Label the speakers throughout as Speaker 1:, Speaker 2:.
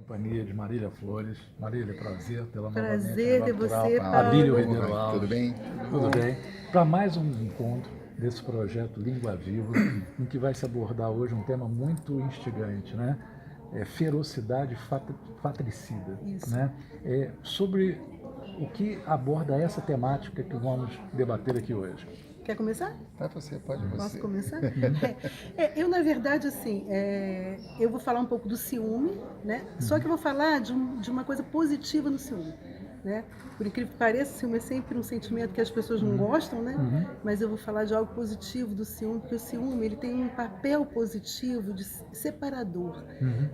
Speaker 1: companhia de Marília Flores. Marília, prazer tê-la novamente.
Speaker 2: Prazer ter você, Paulo.
Speaker 1: Abílio Ribeiro Alves.
Speaker 3: Tudo bem?
Speaker 1: Tudo bem. Para mais um encontro desse projeto Língua Viva, em que vai se abordar hoje um tema muito instigante, né? Ferocidade fratricida.
Speaker 2: Isso.
Speaker 1: Né? Sobre o que aborda essa temática que vamos debater aqui hoje.
Speaker 2: Quer começar?
Speaker 3: Pode você.
Speaker 2: Posso começar? Eu, na verdade, assim, eu vou falar um pouco do ciúme, né? Só que eu vou falar de uma coisa positiva no ciúme, né? Por incrível que pareça, o ciúme é sempre um sentimento que as pessoas não gostam, né? Mas eu vou falar de algo positivo do ciúme, porque o ciúme ele tem um papel positivo de separador.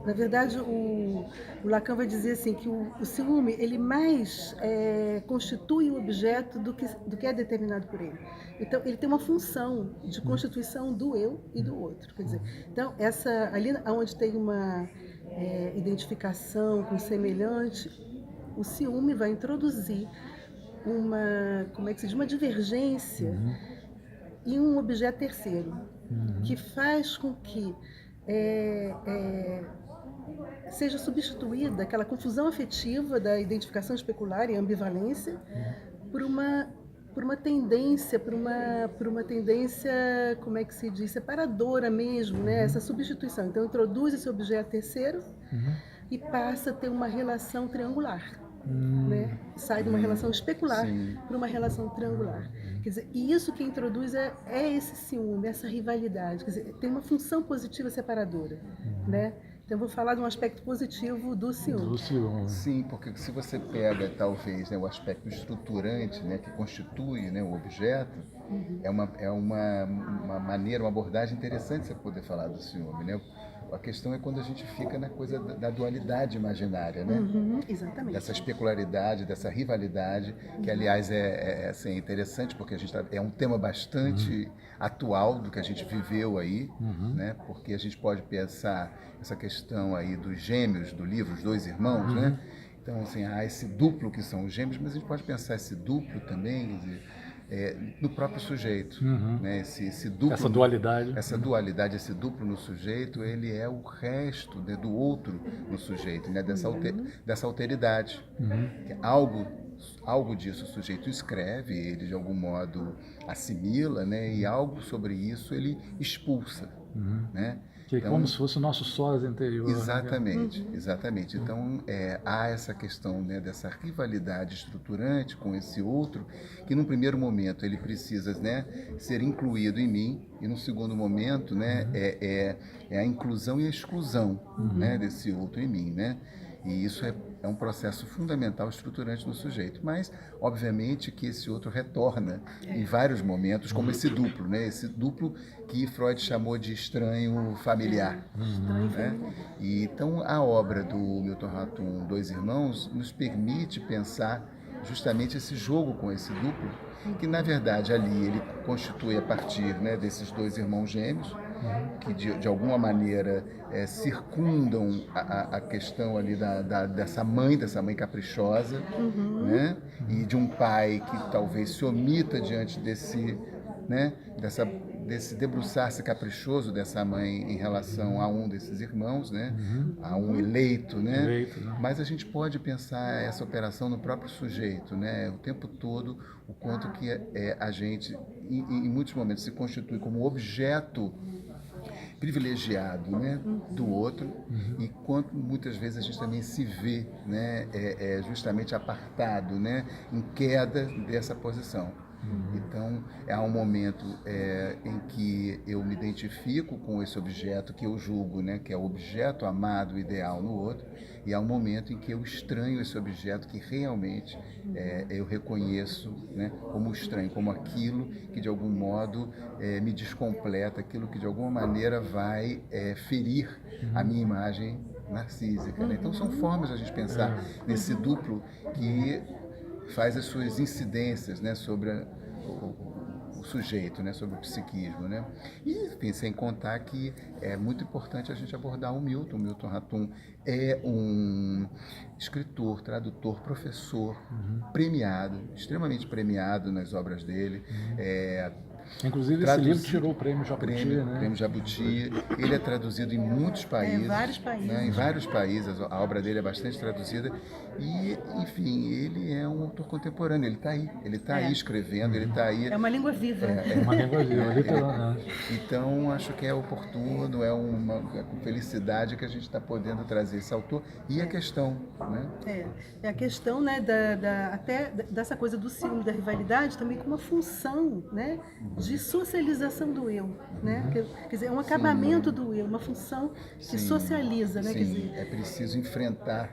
Speaker 2: Na verdade, o Lacan vai dizer assim que o ciúme ele mais constitui o objeto do que é determinado por ele. Então, ele tem uma função de constituição do eu e do outro. Quer dizer, então, ali onde tem uma identificação com o semelhante, o ciúme vai introduzir uma divergência em um objeto terceiro, que faz com que seja substituída aquela confusão afetiva da identificação especular e ambivalência por uma tendência, como é que se diz, separadora mesmo, né? Essa substituição. Então, introduz esse objeto terceiro e passa a ter uma relação triangular. Né? Sai de uma relação especular para uma relação triangular. Quer dizer, e isso que introduz é esse ciúme, essa rivalidade. Quer dizer, tem uma função positiva separadora. Né? Então, eu vou falar de um aspecto positivo do ciúme.
Speaker 3: Sim, porque se você pega, talvez, né, o aspecto estruturante, né, que constitui, né, o objeto, é uma maneira, uma abordagem interessante de você poder falar do ciúme. Né? A questão é quando a gente fica na coisa da dualidade imaginária, né?
Speaker 2: Exatamente.
Speaker 3: Dessa especularidade, dessa rivalidade, que aliás assim, interessante, porque é um tema bastante atual do que a gente viveu aí, né? Porque a gente pode pensar essa questão aí dos gêmeos do livro, os dois irmãos, né? Então, assim, há esse duplo que são os gêmeos, mas a gente pode pensar esse duplo também, quer dizer, no próprio sujeito, né? Esse duplo, essa dualidade, esse duplo no sujeito, ele é o resto, né, do outro no sujeito, né? Dessa alteridade. Algo disso o sujeito escreve, ele de algum modo assimila, né? E algo sobre isso ele expulsa, né?
Speaker 1: Que então, como se fosse o nosso sós interior.
Speaker 3: Exatamente, exatamente. Então, há essa questão, né, dessa rivalidade estruturante com esse outro, que num primeiro momento ele precisa, né, ser incluído em mim, e num segundo momento, né, é a inclusão e a exclusão, né, desse outro em mim, né? E isso é um processo fundamental, estruturante no sujeito. Mas, obviamente, que esse outro retorna em vários momentos, como esse duplo, né? Esse duplo que Freud chamou de estranho familiar. Né? E, então, a obra do Milton Ratum, Dois Irmãos, nos permite pensar justamente esse jogo com esse duplo, que, na verdade, ali ele constitui a partir, né, desses dois irmãos gêmeos, que de alguma maneira circundam a questão ali dessa mãe caprichosa, né? E de um pai que talvez se omita diante desse, né, desse debruçar-se caprichoso dessa mãe em relação a um desses irmãos, né? A um eleito, né? Mas a gente pode pensar essa operação no próprio sujeito, né? O tempo todo, o quanto que a gente, em muitos momentos, se constitui como objeto privilegiado, né, do outro, e quanto muitas vezes a gente também se vê, né, justamente apartado, né, em queda dessa posição. Então, há um momento em que eu me identifico com esse objeto que eu julgo, né, que é o objeto amado, ideal no outro, e há um momento em que eu estranho esse objeto que realmente eu reconheço, né, como estranho, como aquilo que de algum modo me descompleta, aquilo que de alguma maneira vai ferir a minha imagem narcísica. Né? Então, são formas de a gente pensar nesse duplo que faz as suas incidências, né, sobre o sujeito, né, sobre o psiquismo, né? E, enfim, sem contar que é muito importante a gente abordar o Milton. O Milton Ratum é um escritor, tradutor, professor, premiado, extremamente premiado nas obras dele,
Speaker 1: Inclusive, esse livro tirou o prêmio Jabuti, né?
Speaker 3: Prêmio Jabuti. Ele é traduzido em muitos países.
Speaker 2: Em vários países.
Speaker 3: Né? Em vários países. A obra dele é bastante traduzida. E, enfim, ele é um autor contemporâneo. Ele está aí. Ele está aí escrevendo, ele está aí.
Speaker 2: É uma língua viva.
Speaker 1: É uma língua viva, literalmente.
Speaker 3: Então, acho que é oportuno, é com felicidade que a gente está podendo trazer esse autor e a questão, né?
Speaker 2: É a questão, né, até dessa coisa do ciúme, da rivalidade, também com uma função, né, de socialização do eu, né? Quer dizer, é um acabamento do eu, uma função que socializa, né?
Speaker 3: Sim,
Speaker 2: Quer dizer,
Speaker 3: é preciso enfrentar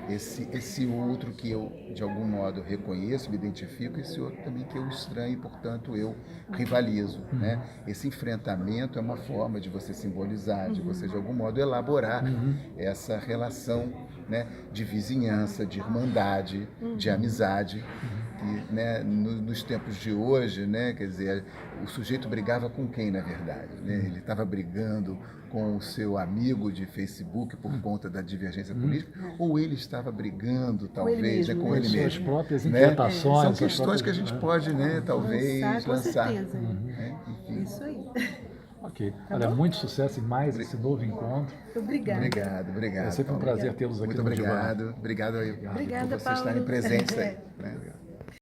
Speaker 3: esse outro que eu, de algum modo, reconheço, me identifico, esse outro também que eu estranho e, portanto, eu rivalizo, né? Esse enfrentamento é uma forma de você simbolizar, de você, de algum modo, elaborar essa relação, né, de vizinhança, de irmandade, de amizade, que, né, nos tempos de hoje, né, quer dizer, o sujeito brigava com quem, na verdade, né? Ele estava brigando com o seu amigo de Facebook por conta da divergência política, ou ele estava brigando, talvez, com ele mesmo.
Speaker 1: Suas próprias
Speaker 3: Né?
Speaker 1: inquietações.
Speaker 3: São questões que a gente pode, né, talvez, lançar.
Speaker 2: Com certeza.
Speaker 3: Né? Enfim.
Speaker 2: Isso aí.
Speaker 1: Ok. Olha, muito sucesso em mais esse novo encontro.
Speaker 2: Obrigada.
Speaker 3: Obrigado.
Speaker 1: É sempre um prazer tê-los aqui
Speaker 3: Muito
Speaker 1: no Divã.
Speaker 3: obrigado. Obrigado aí por
Speaker 2: Obrigada,
Speaker 3: vocês estarem
Speaker 2: Paulo.
Speaker 3: presentes aí. Né?